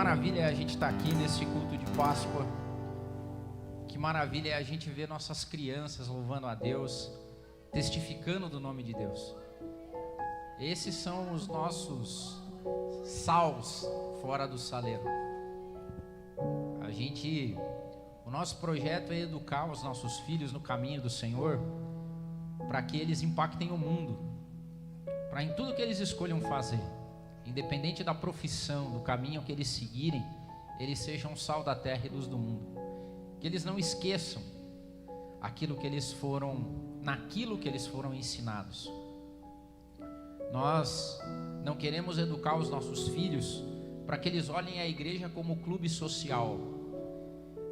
maravilha é a gente estar aqui nesse culto de Páscoa. Que maravilha é a gente ver nossas crianças louvando a Deus, testificando do nome de Deus. Esses são os nossos saus fora do saleiro. O nosso projeto é educar os nossos filhos no caminho do Senhor, para que eles impactem o mundo, para em tudo que eles escolham fazer, independente da profissão, do caminho que eles seguirem, eles sejam sal da terra e luz do mundo. Que eles não esqueçam naquilo que eles foram ensinados. Nós não queremos educar os nossos filhos para que eles olhem a igreja como clube social,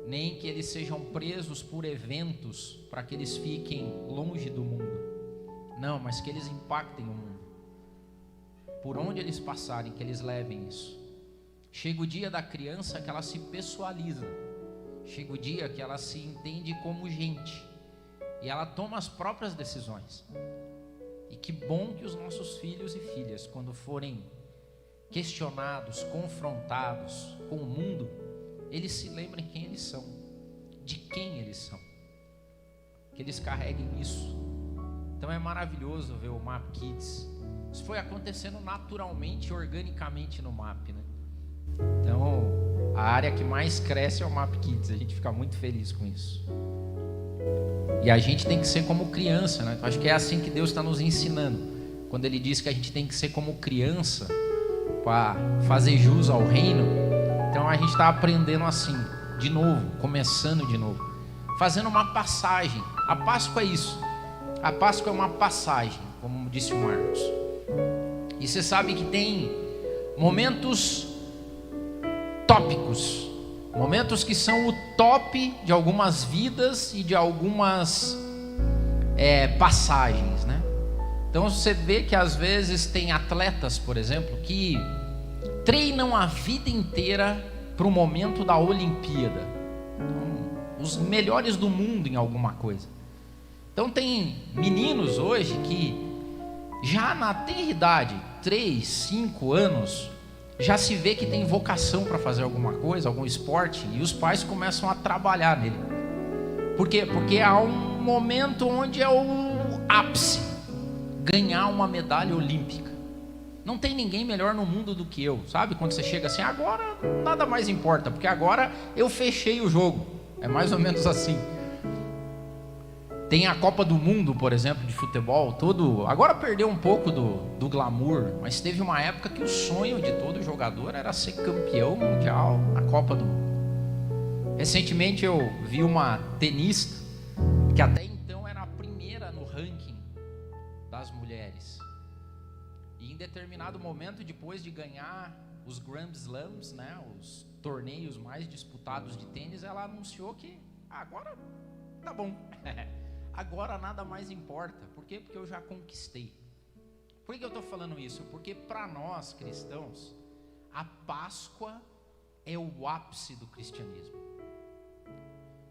nem que eles sejam presos por eventos para que eles fiquem longe do mundo. Não, mas que eles impactem o mundo. Por onde eles passarem, que eles levem isso. Chega o dia da criança que ela se pessoaliza. Chega o dia que ela se entende como gente. E ela toma as próprias decisões. E que bom que os nossos filhos e filhas, quando forem questionados, confrontados com o mundo, eles se lembrem quem eles são, de quem eles são, que eles carreguem isso. Então é maravilhoso ver o MAP Kids. Isso foi acontecendo naturalmente, organicamente no MAP, né? Então a área que mais cresce é o MAP Kids. A gente fica muito feliz com isso. E a gente tem que ser como criança, né? Acho que é assim que Deus está nos ensinando, quando Ele diz que a gente tem que ser como criança para fazer jus ao reino. Então a gente está aprendendo assim, de novo, começando de novo, fazendo uma passagem. A Páscoa é isso. A Páscoa é uma passagem, como disse o Marcos. E você sabe que tem momentos tópicos, momentos que são o top de algumas vidas e de algumas passagens, né? Então você vê que às vezes tem atletas, por exemplo, que treinam a vida inteira para o momento da Olimpíada. Então, os melhores do mundo em alguma coisa. Então tem meninos hoje que já na tenridade, 3, 5 anos, já se vê que tem vocação para fazer alguma coisa, algum esporte, e os pais começam a trabalhar nele. Por quê? Porque há um momento onde é o ápice, ganhar uma medalha olímpica. Não tem ninguém melhor no mundo do que eu, sabe? Quando você chega assim, agora nada mais importa, porque agora eu fechei o jogo. É mais ou menos assim. Tem a Copa do Mundo, por exemplo, de futebol, agora perdeu um pouco do glamour, mas teve uma época que o sonho de todo jogador era ser campeão mundial na Copa do Mundo. Recentemente eu vi uma tenista, que até então era a primeira no ranking das mulheres. E em determinado momento, depois de ganhar os Grand Slams, né, os torneios mais disputados de tênis, ela anunciou que agora tá bom. Agora nada mais importa. Por quê? Porque eu já conquistei. Por que eu estou falando isso? Porque para nós cristãos, a Páscoa é o ápice do cristianismo.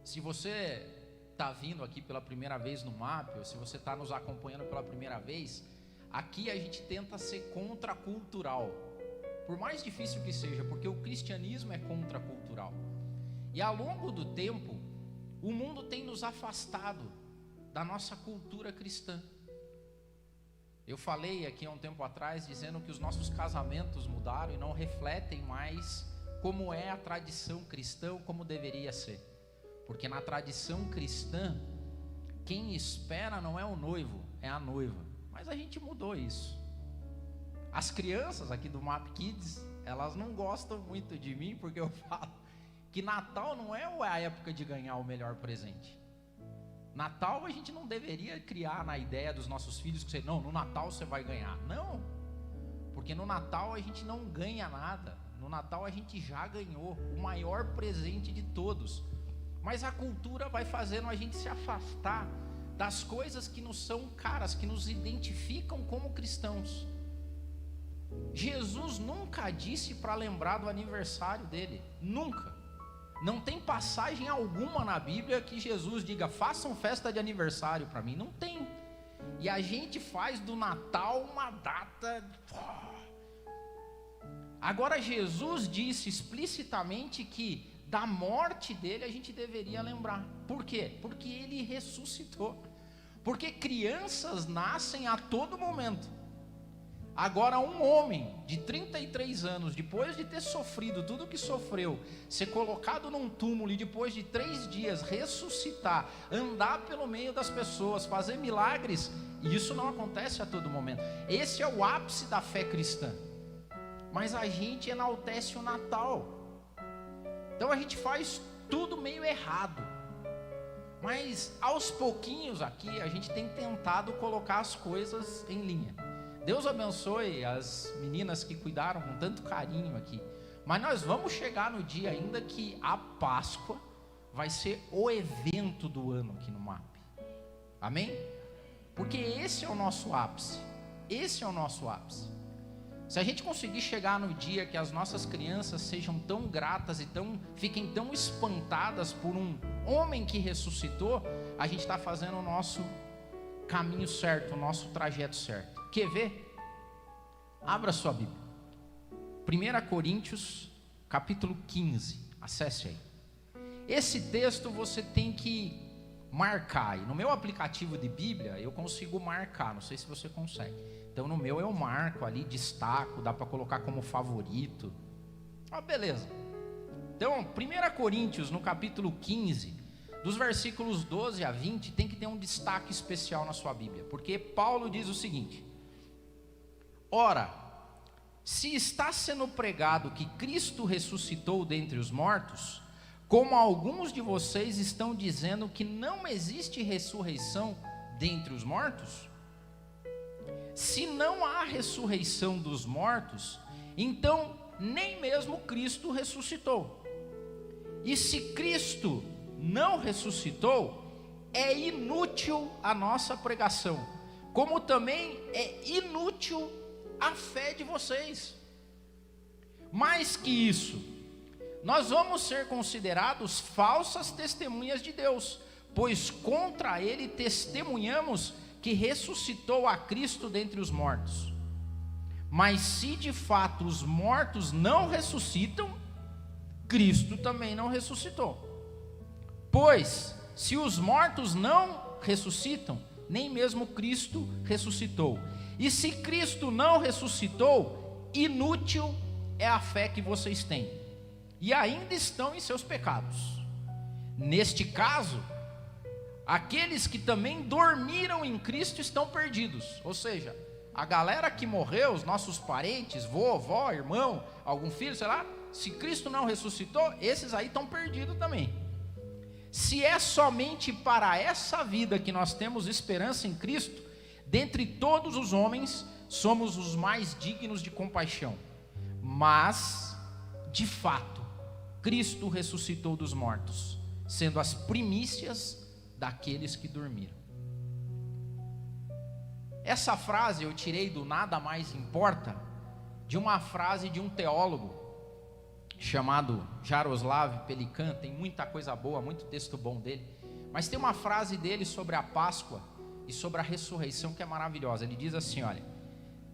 Se você está vindo aqui pela primeira vez no MAP, ou se você está nos acompanhando pela primeira vez, aqui a gente tenta ser contracultural. Por mais difícil que seja, porque o cristianismo é contracultural. E ao longo do tempo, o mundo tem nos afastado da nossa cultura cristã. Eu falei aqui há um tempo atrás dizendo que os nossos casamentos mudaram e não refletem mais como é a tradição cristã, como deveria ser. Porque na tradição cristã, quem espera não é o noivo, é a noiva. Mas a gente mudou isso. As crianças aqui do MAP Kids, elas não gostam muito de mim, porque eu falo que Natal não é a época de ganhar o melhor presente. Natal a gente não deveria criar na ideia dos nossos filhos que não, no Natal você vai ganhar. Não, porque no Natal a gente não ganha nada. No Natal a gente já ganhou o maior presente de todos. Mas a cultura vai fazendo a gente se afastar das coisas que nos são caras, que nos identificam como cristãos. Jesus nunca disse para lembrar do aniversário dele, nunca. Não tem passagem alguma na Bíblia que Jesus diga, façam festa de aniversário para mim. Não tem. E a gente faz do Natal uma data Agora Jesus disse explicitamente que da morte dele a gente deveria lembrar. Por quê? Porque ele ressuscitou. Porque crianças nascem a todo momento. Agora um homem de 33 anos, depois de ter sofrido tudo o que sofreu, ser colocado num túmulo e depois de 3 dias ressuscitar, andar pelo meio das pessoas, fazer milagres, isso não acontece a todo momento. Esse é o ápice da fé cristã. Mas a gente enaltece o Natal. Então a gente faz tudo meio errado. Mas aos pouquinhos aqui a gente tem tentado colocar as coisas em linha. Deus abençoe as meninas que cuidaram com tanto carinho aqui. Mas nós vamos chegar no dia ainda que a Páscoa vai ser o evento do ano aqui no MAP. Amém? Porque esse é o nosso ápice. Esse é o nosso ápice. Se a gente conseguir chegar no dia que as nossas crianças sejam tão gratas e fiquem tão espantadas por um homem que ressuscitou, a gente está fazendo o nosso caminho certo, o nosso trajeto certo. Quer ver? Abra sua Bíblia. 1 Coríntios, capítulo 15. Acesse aí. Esse texto você tem que marcar. E no meu aplicativo de Bíblia eu consigo marcar. Não sei se você consegue. Então no meu eu marco ali, destaco, dá para colocar como favorito. Beleza. Então 1 Coríntios, no capítulo 15, dos versículos 12 a 20, tem que ter um destaque especial na sua Bíblia. Porque Paulo diz o seguinte: ora, se está sendo pregado que Cristo ressuscitou dentre os mortos, como alguns de vocês estão dizendo que não existe ressurreição dentre os mortos? Se não há ressurreição dos mortos, então nem mesmo Cristo ressuscitou. E se Cristo não ressuscitou, é inútil a nossa pregação, como também é inútil a fé de vocês. Mais que isso, nós vamos ser considerados falsas testemunhas de Deus, pois contra ele testemunhamos que ressuscitou a Cristo dentre os mortos. Mas se de fato os mortos não ressuscitam, Cristo também não ressuscitou. Pois se os mortos não ressuscitam, nem mesmo Cristo ressuscitou. E se Cristo não ressuscitou, inútil é a fé que vocês têm, e ainda estão em seus pecados. Neste caso, aqueles que também dormiram em Cristo estão perdidos. Ou seja, a galera que morreu, os nossos parentes, vovó, irmão, algum filho, sei lá, se Cristo não ressuscitou, esses aí estão perdidos também. Se é somente para essa vida que nós temos esperança em Cristo, dentre todos os homens, somos os mais dignos de compaixão. Mas, de fato, Cristo ressuscitou dos mortos, sendo as primícias daqueles que dormiram. Essa frase eu tirei do Nada Mais Importa, de uma frase de um teólogo chamado Jaroslav Pelikan. Tem muita coisa boa, muito texto bom dele, mas tem uma frase dele sobre a Páscoa e sobre a ressurreição que é maravilhosa. Ele diz assim: olha,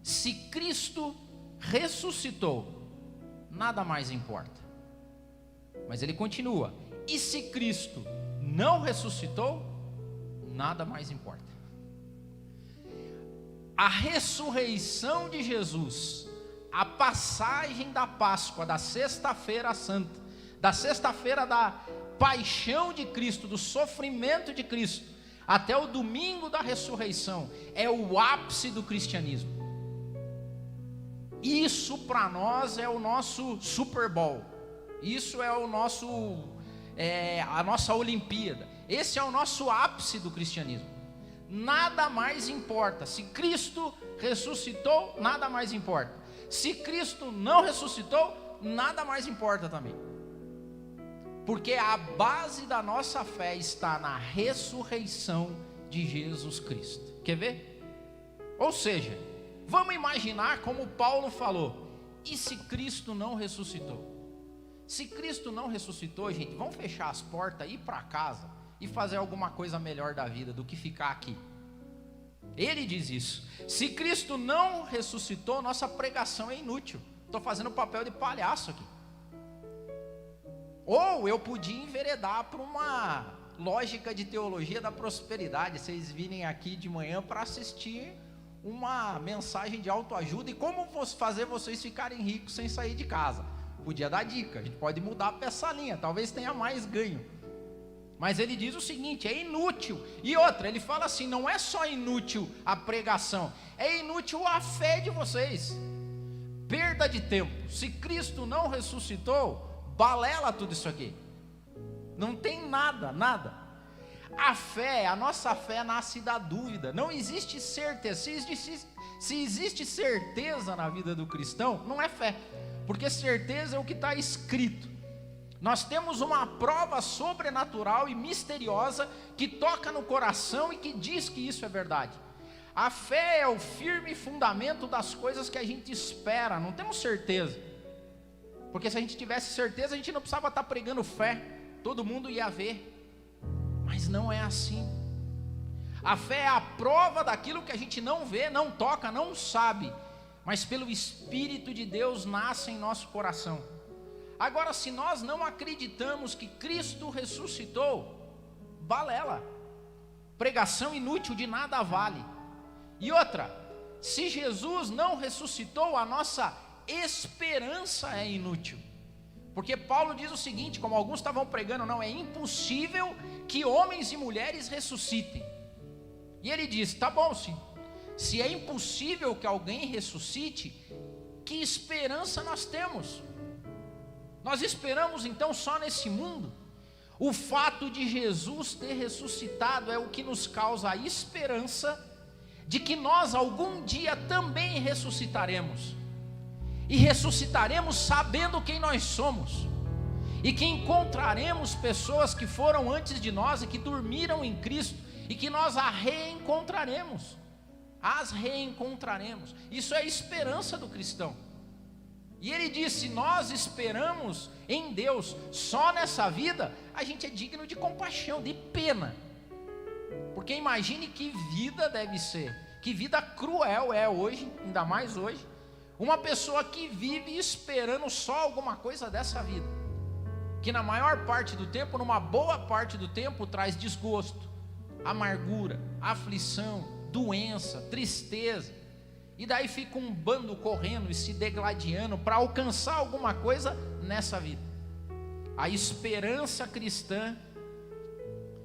se Cristo ressuscitou, nada mais importa. Mas ele continua: e se Cristo não ressuscitou, nada mais importa. A ressurreição de Jesus, a passagem da Páscoa, da sexta-feira santa, da sexta-feira da paixão de Cristo, do sofrimento de Cristo, até o domingo da ressurreição, é o ápice do cristianismo. Isso para nós é o nosso Super Bowl. Isso é o nosso, a nossa Olimpíada. Esse é o nosso ápice do cristianismo. Nada mais importa. Se Cristo ressuscitou, nada mais importa. Se Cristo não ressuscitou, nada mais importa também. Porque a base da nossa fé está na ressurreição de Jesus Cristo. Quer ver? Ou seja, vamos imaginar como Paulo falou: e se Cristo não ressuscitou? Se Cristo não ressuscitou, gente, vamos fechar as portas, ir para casa e fazer alguma coisa melhor da vida do que ficar aqui. Ele diz isso. Se Cristo não ressuscitou, nossa pregação é inútil. Estou fazendo o papel de palhaço aqui. Ou eu podia enveredar para uma lógica de teologia da prosperidade. Vocês virem aqui de manhã para assistir uma mensagem de autoajuda e como fazer vocês ficarem ricos sem sair de casa. Podia dar dica, a gente pode mudar para essa linha, talvez tenha mais ganho. Mas ele diz o seguinte: é inútil. E outra, ele fala assim: não é só inútil a pregação, é inútil a fé de vocês. Perda de tempo. Se Cristo não ressuscitou, balela tudo isso aqui. Não tem nada. A fé, a nossa fé nasce da dúvida. Não existe certeza. Se existe certeza na vida do cristão, não é fé, porque certeza é o que está escrito. Nós temos uma prova sobrenatural e misteriosa que toca no coração e que diz que isso é verdade. A fé é o firme fundamento das coisas que a gente espera. Não temos certeza, porque se a gente tivesse certeza, a gente não precisava estar pregando fé, todo mundo ia ver. Mas não é assim. A fé é a prova daquilo que a gente não vê, não toca, não sabe, mas pelo Espírito de Deus nasce em nosso coração. Agora, se nós não acreditamos que Cristo ressuscitou, balela, pregação inútil, de nada vale. E outra, se Jesus não ressuscitou, a nossa esperança é inútil. Porque Paulo diz o seguinte, como alguns estavam pregando: não, é impossível que homens e mulheres ressuscitem. E ele diz: tá bom, se é impossível que alguém ressuscite, que esperança nós temos? Nós esperamos então só nesse mundo? O fato de Jesus ter ressuscitado é o que nos causa a esperança de que nós algum dia também ressuscitaremos. E ressuscitaremos sabendo quem nós somos, e que encontraremos pessoas que foram antes de nós e que dormiram em Cristo, e que nós as reencontraremos. Isso é a esperança do cristão. E ele disse: nós esperamos em Deus só nessa vida. A gente é digno de compaixão, de pena, porque imagine que vida deve ser, que vida cruel é hoje, ainda mais hoje, uma pessoa que vive esperando só alguma coisa dessa vida, que na maior parte do tempo, numa boa parte do tempo, traz desgosto, amargura, aflição, doença, tristeza, e daí fica um bando correndo e se degladiando para alcançar alguma coisa nessa vida. A esperança cristã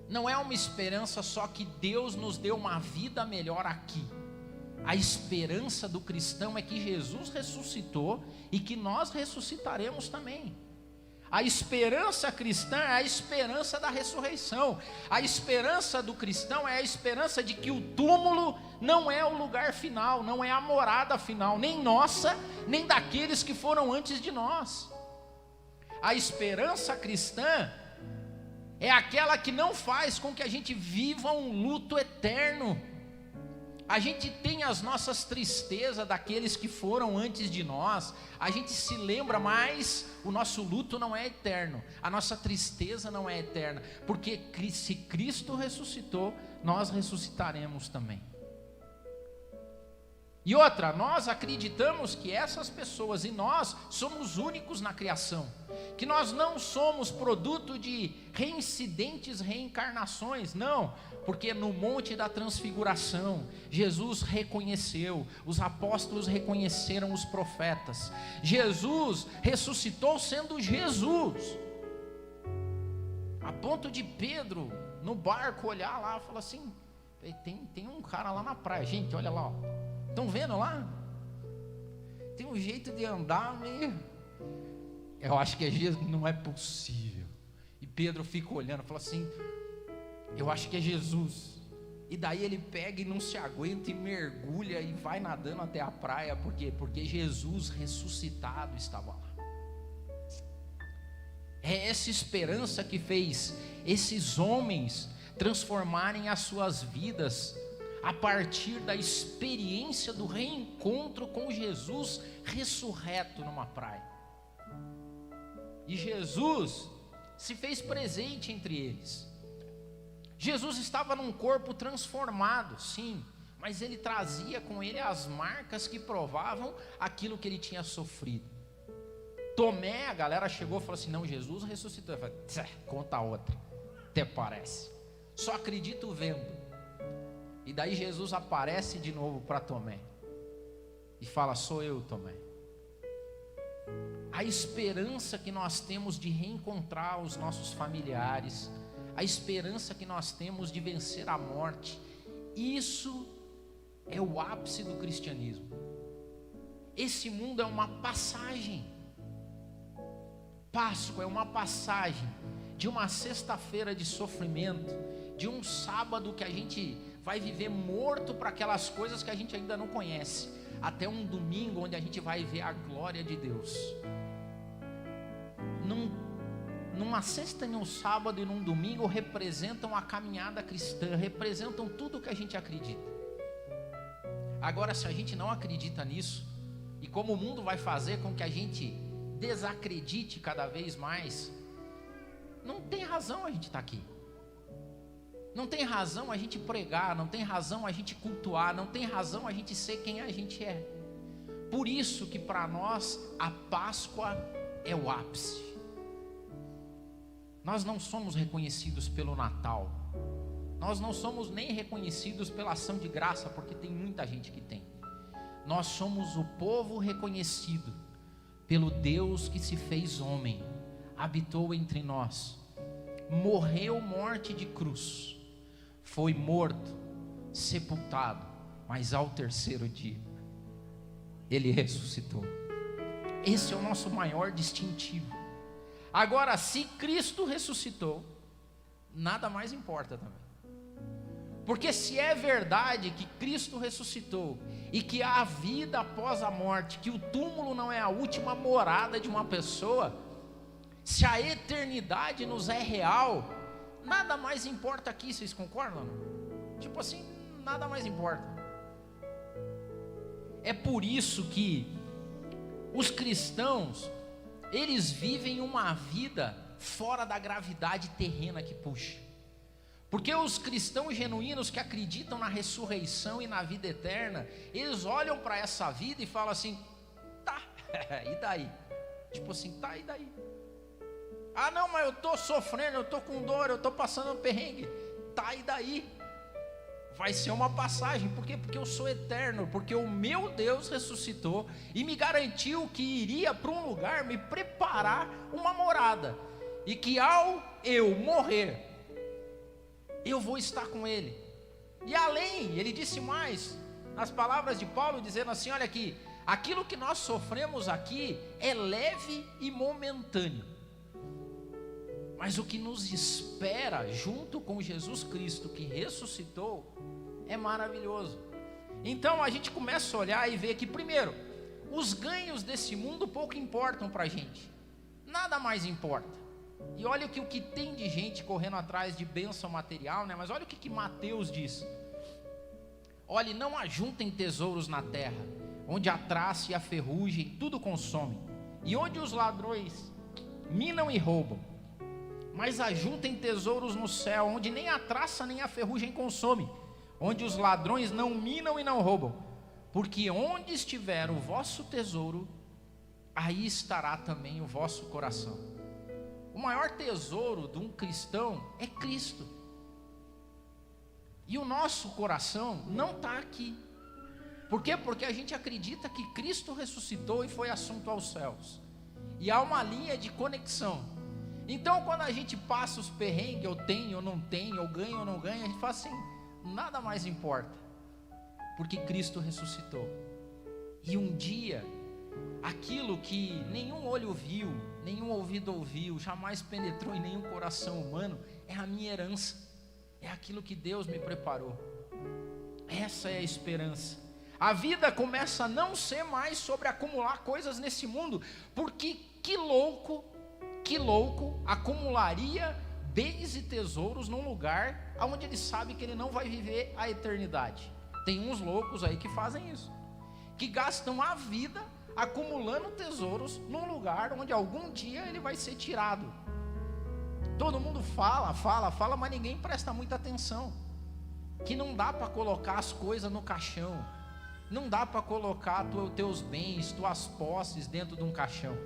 não é uma esperança só que Deus nos deu uma vida melhor aqui. A esperança do cristão é que Jesus ressuscitou e que nós ressuscitaremos também. A esperança cristã é a esperança da ressurreição. A esperança do cristão é a esperança de que o túmulo não é o lugar final, não é a morada final, nem nossa, nem daqueles que foram antes de nós. A esperança cristã é aquela que não faz com que a gente viva um luto eterno. A gente tem as nossas tristezas daqueles que foram antes de nós, a gente se lembra, mas o nosso luto não é eterno, a nossa tristeza não é eterna, porque se Cristo ressuscitou, nós ressuscitaremos também. E outra, nós acreditamos que essas pessoas e nós somos únicos na criação, que nós não somos produto de reincidentes reencarnações, não, porque no Monte da Transfiguração, Jesus reconheceu, os apóstolos reconheceram os profetas, Jesus ressuscitou sendo Jesus, a ponto de Pedro, no barco, olhar lá e falar assim: tem um cara lá na praia, gente, olha lá, ó. Estão vendo lá? Tem um jeito de andar meio... Eu acho que Jesus, não é possível. E Pedro fica olhando, fala assim: eu acho que é Jesus. E daí ele pega e não se aguenta e mergulha e vai nadando até a praia. Por quê? Porque Jesus ressuscitado estava lá. É essa esperança que fez esses homens transformarem as suas vidas a partir da experiência do reencontro com Jesus ressurreto numa praia. E Jesus se fez presente entre eles. Jesus estava num corpo transformado, sim, mas ele trazia com ele as marcas que provavam aquilo que ele tinha sofrido. Tomé, a galera chegou e falou assim: não, Jesus ressuscitou. Eu falei: conta outra, até parece, só acredito vendo. E daí Jesus aparece de novo para Tomé e fala: sou eu, Tomé. A esperança que nós temos de reencontrar os nossos familiares, a esperança que nós temos de vencer a morte, isso é o ápice do cristianismo. Esse mundo é uma passagem. Páscoa é uma passagem de uma sexta-feira de sofrimento, de um sábado que a gente vai viver morto para aquelas coisas que a gente ainda não conhece, até um domingo onde a gente vai ver a glória de Deus. Numa sexta, num sábado e num domingo representam a caminhada cristã, representam tudo o que a gente acredita. Agora, se a gente não acredita nisso, e como o mundo vai fazer com que a gente desacredite cada vez mais, não tem razão a gente estar aqui. Não tem razão a gente pregar, não tem razão a gente cultuar, não tem razão a gente ser quem a gente é. Por isso que para nós a Páscoa é o ápice. Nós não somos reconhecidos pelo Natal, nós não somos nem reconhecidos pela ação de graça, porque tem muita gente que tem. Nós somos o povo reconhecido pelo Deus que se fez homem, habitou entre nós, morreu morte de cruz, foi morto, sepultado, mas ao terceiro dia Ele ressuscitou. Esse é o nosso maior distintivo. Agora, se Cristo ressuscitou, nada mais importa também. Porque se é verdade que Cristo ressuscitou e que há vida após a morte, que o túmulo não é a última morada de uma pessoa, se a eternidade nos é real, nada mais importa aqui, vocês concordam? Tipo assim, nada mais importa. É por isso que os cristãos, eles vivem uma vida fora da gravidade terrena que puxa. Porque os cristãos genuínos que acreditam na ressurreição e na vida eterna, eles olham para essa vida e falam assim: tá, e daí? Tipo assim, tá, e daí? Ah não, mas eu estou sofrendo, eu estou com dor, eu estou passando um perrengue. Tá, e daí? Vai ser uma passagem. Por quê? Porque eu sou eterno, porque o meu Deus ressuscitou e me garantiu que iria para um lugar me preparar uma morada, e que ao eu morrer, eu vou estar com Ele. E além, Ele disse mais, nas palavras de Paulo, dizendo assim: olha aqui, aquilo que nós sofremos aqui é leve e momentâneo, mas o que nos espera junto com Jesus Cristo que ressuscitou é maravilhoso. Então a gente começa a olhar e ver que, primeiro, os ganhos desse mundo pouco importam para a gente, nada mais importa. E olha o que tem de gente correndo atrás de bênção material, né? Mas olha o que Mateus diz: olhe, não ajuntem tesouros na terra, onde a traça e a ferrugem tudo consomem, e onde os ladrões minam e roubam, mas ajuntem tesouros no céu, onde nem a traça nem a ferrugem consomem, onde os ladrões não minam e não roubam, porque onde estiver o vosso tesouro, aí estará também o vosso coração. O maior tesouro de um cristão é Cristo. E o nosso coração não está aqui. Por quê? Porque a gente acredita que Cristo ressuscitou e foi assunto aos céus. E há uma linha de conexão. Então quando a gente passa os perrengues, eu tenho, eu não tenho, eu ganho, eu não ganho, a gente fala assim: nada mais importa, porque Cristo ressuscitou. E um dia, aquilo que nenhum olho viu, nenhum ouvido ouviu, jamais penetrou em nenhum coração humano, é a minha herança, é aquilo que Deus me preparou. Essa é a esperança. A vida começa a não ser mais sobre acumular coisas nesse mundo, porque que louco acumularia bens e tesouros num lugar onde ele sabe que ele não vai viver a eternidade. Tem uns loucos aí que fazem isso, que gastam a vida acumulando tesouros num lugar onde algum dia ele vai ser tirado. Todo mundo fala, mas ninguém presta muita atenção, que não dá para colocar as coisas no caixão, não dá para colocar teus bens, tuas posses dentro de um caixão.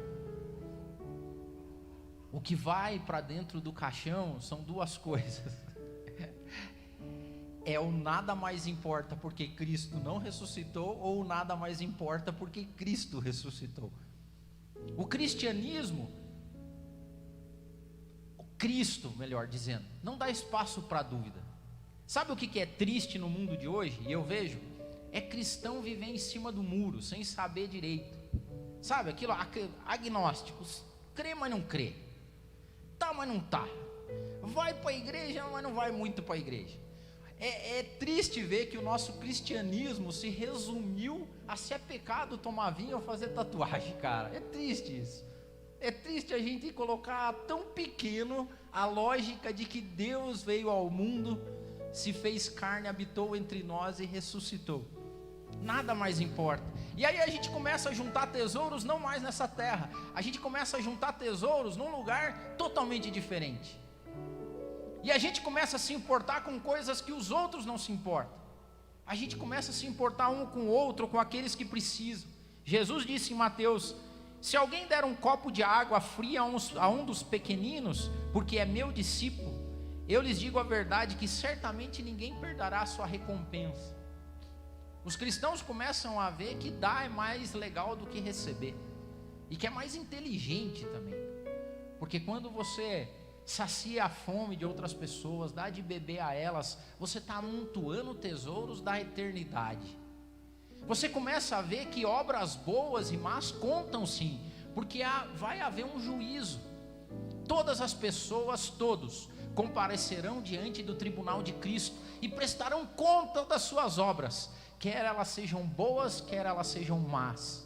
O que vai para dentro do caixão são duas coisas. É o nada mais importa porque Cristo não ressuscitou, ou o nada mais importa porque Cristo ressuscitou. O cristianismo, o Cristo, melhor dizendo, não dá espaço para dúvida. Sabe o que é triste no mundo de hoje? E eu vejo, é cristão viver em cima do muro, sem saber direito. Sabe aquilo, agnósticos, crê mas não crê, tá mas não tá, vai para a igreja mas não vai muito para a igreja. É triste ver que o nosso cristianismo se resumiu a se é pecado tomar vinho ou fazer tatuagem, cara. É triste isso. É triste a gente colocar tão pequeno a lógica de que Deus veio ao mundo, se fez carne, habitou entre nós e ressuscitou. Nada mais importa. E aí a gente começa a juntar tesouros não mais nessa terra. A gente começa a juntar tesouros num lugar totalmente diferente. E a gente começa a se importar com coisas que os outros não se importam. A gente começa a se importar um com o outro, com aqueles que precisam. Jesus disse em Mateus: se alguém der um copo de água fria a um dos pequeninos, porque é meu discípulo, eu lhes digo a verdade, que certamente ninguém perderá a sua recompensa. Os cristãos começam a ver que dar é mais legal do que receber, e que é mais inteligente também, porque quando você sacia a fome de outras pessoas, dá de beber a elas, você está amontoando tesouros da eternidade. Você começa a ver que obras boas e más contam sim, porque vai haver um juízo. Todas as pessoas, todos, comparecerão diante do tribunal de Cristo e prestarão conta das suas obras, quer elas sejam boas, quer elas sejam más.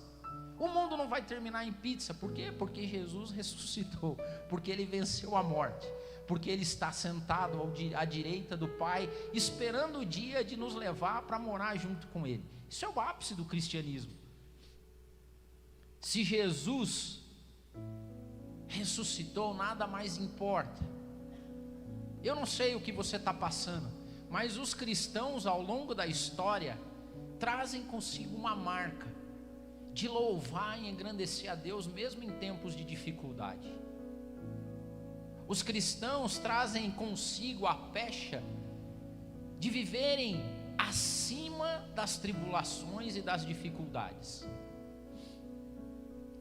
O mundo não vai terminar em pizza. Por quê? Porque Jesus ressuscitou, porque Ele venceu a morte, porque Ele está sentado à direita do Pai, esperando o dia de nos levar para morar junto com Ele. Isso é o ápice do cristianismo. Se Jesus ressuscitou, nada mais importa. Eu não sei o que você está passando, mas os cristãos ao longo da história trazem consigo uma marca de louvar e engrandecer a Deus mesmo em tempos de dificuldade. Os cristãos trazem consigo a pecha de viverem acima das tribulações e das dificuldades.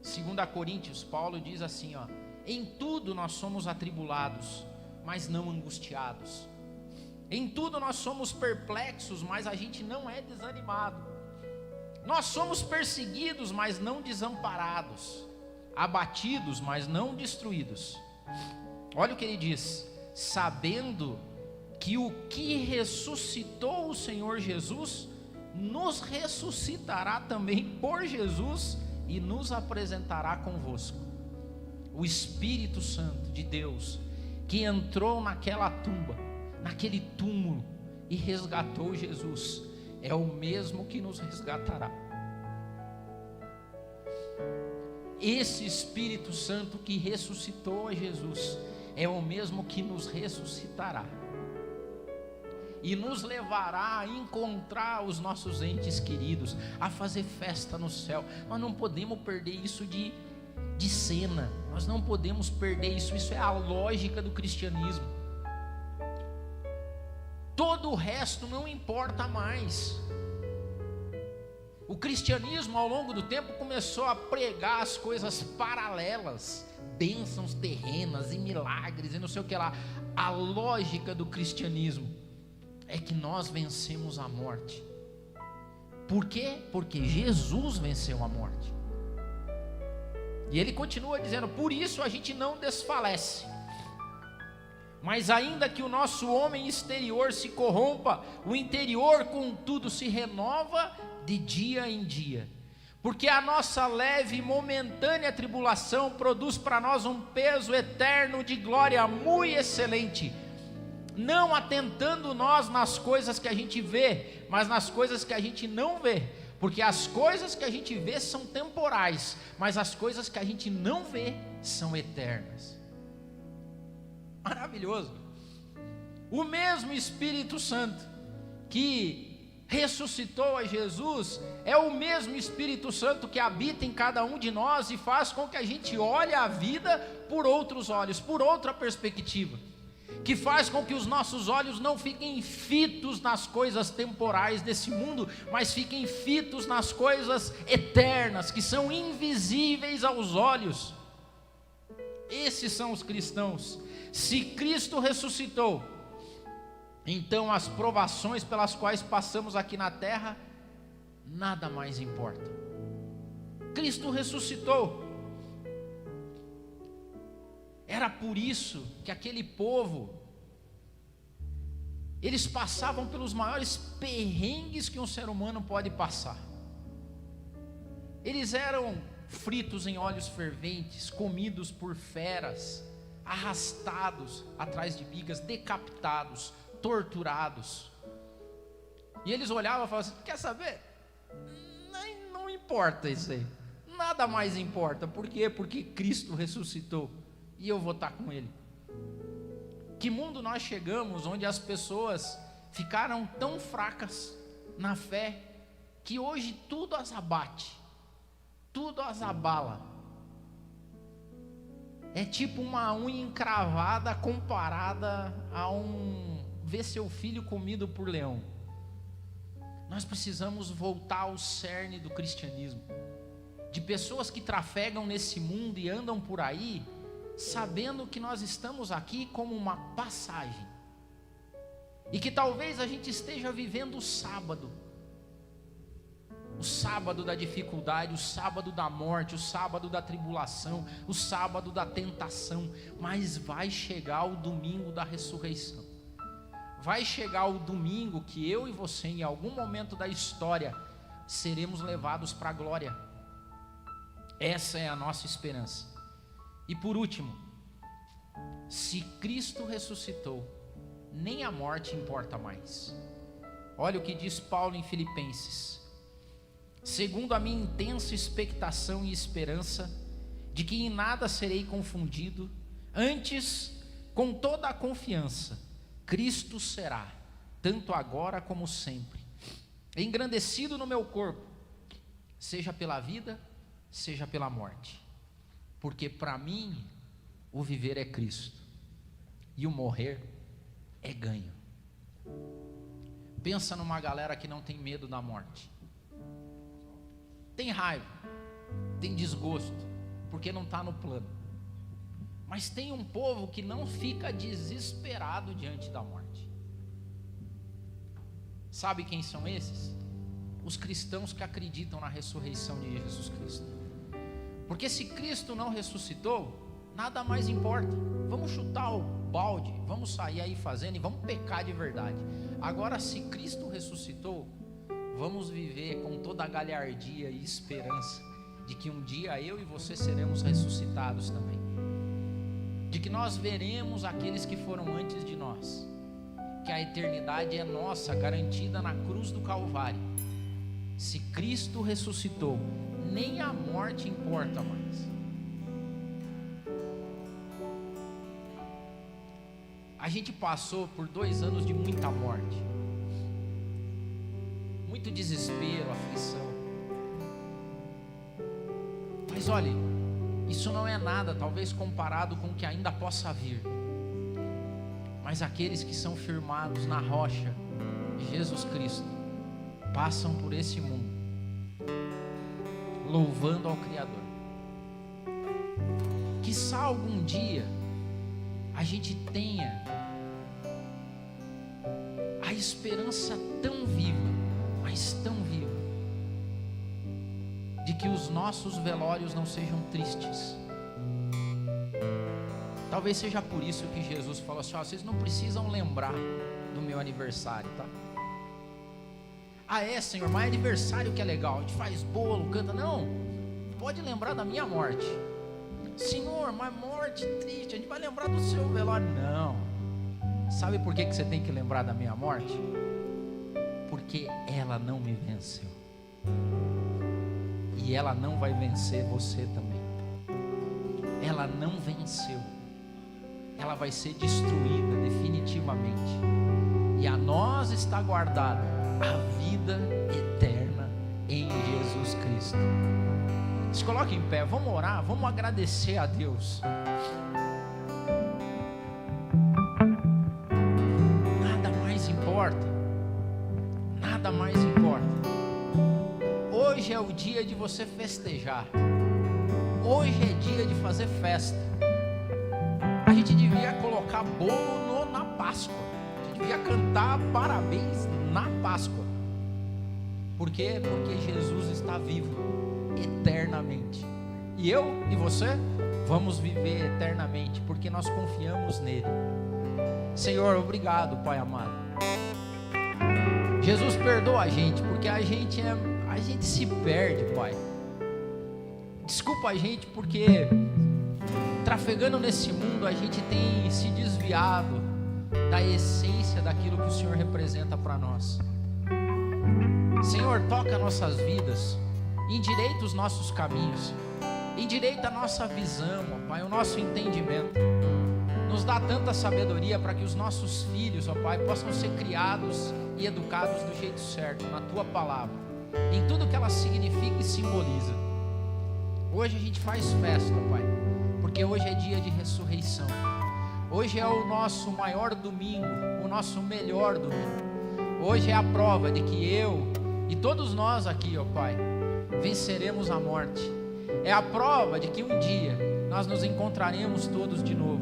2 Coríntios, Paulo diz assim, em tudo nós somos atribulados, mas não angustiados. Em tudo nós somos perplexos, mas a gente não é desanimado. Nós somos perseguidos, mas não desamparados, abatidos, mas não destruídos. Olha o que ele diz: sabendo que o que ressuscitou o Senhor Jesus, nos ressuscitará também por Jesus e nos apresentará convosco. O Espírito Santo de Deus, que entrou naquela tumba, naquele túmulo e resgatou Jesus, é o mesmo que nos resgatará. Esse Espírito Santo que ressuscitou a Jesus é o mesmo que nos ressuscitará e nos levará a encontrar os nossos entes queridos, a fazer festa no céu. Nós não podemos perder isso de cena, nós não podemos perder isso. Isso é a lógica do cristianismo. Todo o resto não importa mais. O cristianismo ao longo do tempo começou a pregar as coisas paralelas, bênçãos terrenas e milagres e não sei o que lá. A lógica do cristianismo é que nós vencemos a morte. Por quê? Porque Jesus venceu a morte. E ele continua dizendo: por isso a gente não desfalece. Mas ainda que o nosso homem exterior se corrompa, o interior contudo se renova de dia em dia. Porque a nossa leve e momentânea tribulação produz para nós um peso eterno de glória muito excelente, não atentando nós nas coisas que a gente vê, mas nas coisas que a gente não vê. Porque as coisas que a gente vê são temporais, mas as coisas que a gente não vê são eternas. Maravilhoso. O mesmo Espírito Santo que ressuscitou a Jesus, é o mesmo Espírito Santo que habita em cada um de nós e faz com que a gente olhe a vida por outros olhos, por outra perspectiva, que faz com que os nossos olhos não fiquem fitos nas coisas temporais desse mundo, mas fiquem fitos nas coisas eternas, que são invisíveis aos olhos. Esses são os cristãos. Se Cristo ressuscitou, então as provações pelas quais passamos aqui na terra, nada mais importa. Cristo ressuscitou. Era por isso que aquele povo, eles passavam pelos maiores perrengues que um ser humano pode passar. Eles eram fritos em óleos ferventes, comidos por feras, arrastados atrás de bigas, decapitados, torturados. E eles olhavam e falavam assim: quer saber? Não importa isso aí, nada mais importa. Por quê? Porque Cristo ressuscitou e eu vou estar com Ele. Que mundo nós chegamos onde as pessoas ficaram tão fracas na fé que hoje tudo as abate, tudo as abala. É tipo uma unha encravada comparada a ver seu filho comido por leão. Nós precisamos voltar ao cerne do cristianismo, de pessoas que trafegam nesse mundo e andam por aí sabendo que nós estamos aqui como uma passagem, e que talvez a gente esteja vivendo o sábado da dificuldade, o sábado da morte, o sábado da tribulação, o sábado da tentação, mas vai chegar o domingo da ressurreição. Vai chegar o domingo que eu e você, em algum momento da história, seremos levados para a glória. Essa é a nossa esperança. E por último, se Cristo ressuscitou, nem a morte importa mais. Olha o que diz Paulo em Filipenses: segundo a minha intensa expectação e esperança de que em nada serei confundido, antes, com toda a confiança, Cristo será, tanto agora como sempre, engrandecido no meu corpo, seja pela vida, seja pela morte. Porque para mim, o viver é Cristo, e o morrer é ganho. Pensa numa galera que não tem medo da morte. Tem raiva, tem desgosto, porque não está no plano. Mas tem um povo que não fica desesperado diante da morte. Sabe quem são esses? Os cristãos que acreditam na ressurreição de Jesus Cristo. Porque se Cristo não ressuscitou, nada mais importa. Vamos chutar o balde, vamos sair aí fazendo e vamos pecar de verdade. Agora, se Cristo ressuscitou, vamos viver com toda a galhardia e esperança de que um dia eu e você seremos ressuscitados também, de que nós veremos aqueles que foram antes de nós, que a eternidade é nossa, garantida na cruz do Calvário. Se Cristo ressuscitou, nem a morte importa mais. A gente passou por 2 anos de muita morte, muito desespero, aflição. Mas olhe, isso não é nada, talvez comparado com o que ainda possa vir. Mas aqueles que são firmados na rocha de Jesus Cristo passam por esse mundo louvando ao Criador. Quiçá algum dia a gente tenha a esperança tão viva, mas tão viva, de que os nossos velórios não sejam tristes. Talvez seja por isso que Jesus falou assim: vocês não precisam lembrar do meu aniversário, tá? Ah, é, Senhor, mas é aniversário que é legal, a gente faz bolo, canta. Não, pode lembrar da minha morte. Senhor, mas morte triste, a gente vai lembrar do seu velório. Não. Sabe por que você tem que lembrar da minha morte? Porque ela não me venceu, e ela não vai vencer você também. Ela não venceu, ela vai ser destruída definitivamente, e a nós está guardada a vida eterna em Jesus Cristo. Se coloque em pé, vamos orar, vamos agradecer a Deus. Nada mais importa, nada mais importa. Hoje é o dia de você festejar, hoje é dia de fazer festa. A gente devia colocar bolo na Páscoa, a gente devia cantar parabéns na Páscoa. Por quê? Porque Jesus está vivo eternamente, e eu e você vamos viver eternamente, porque nós confiamos nele. Senhor, obrigado, Pai amado. Jesus, perdoa a gente, porque a gente se perde, Pai. Desculpa a gente, porque trafegando nesse mundo a gente tem se desviado da essência daquilo que o Senhor representa para nós. Senhor, toca nossas vidas, endireita os nossos caminhos, endireita a nossa visão, ó Pai, o nosso entendimento. Nos dá tanta sabedoria para que os nossos filhos, ó Pai, possam ser criados e educados do jeito certo, na Tua palavra, em tudo que ela significa e simboliza. Hoje a gente faz festa, Pai, porque hoje é dia de ressurreição. Hoje é o nosso maior domingo, o nosso melhor domingo. Hoje é a prova de que eu e todos nós aqui, ó Pai, venceremos a morte. É a prova de que um dia nós nos encontraremos todos de novo.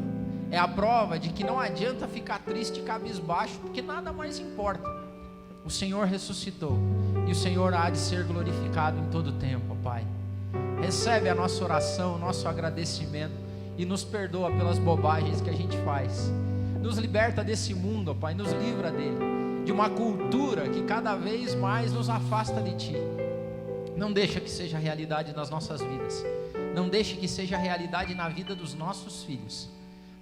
É a prova de que não adianta ficar triste e cabisbaixo, porque nada mais importa. O Senhor ressuscitou e o Senhor há de ser glorificado em todo tempo, ó Pai. Recebe a nossa oração, o nosso agradecimento e nos perdoa pelas bobagens que a gente faz. Nos liberta desse mundo, ó Pai, nos livra dele, de uma cultura que cada vez mais nos afasta de Ti. Não deixa que seja realidade nas nossas vidas, não deixe que seja realidade na vida dos nossos filhos.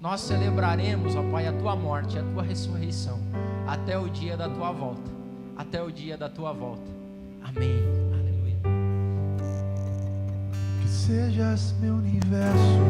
Nós celebraremos, ó Pai, a Tua morte, a Tua ressurreição, até o dia da Tua volta, até o dia da Tua volta. Amém, aleluia. Que sejas meu universo,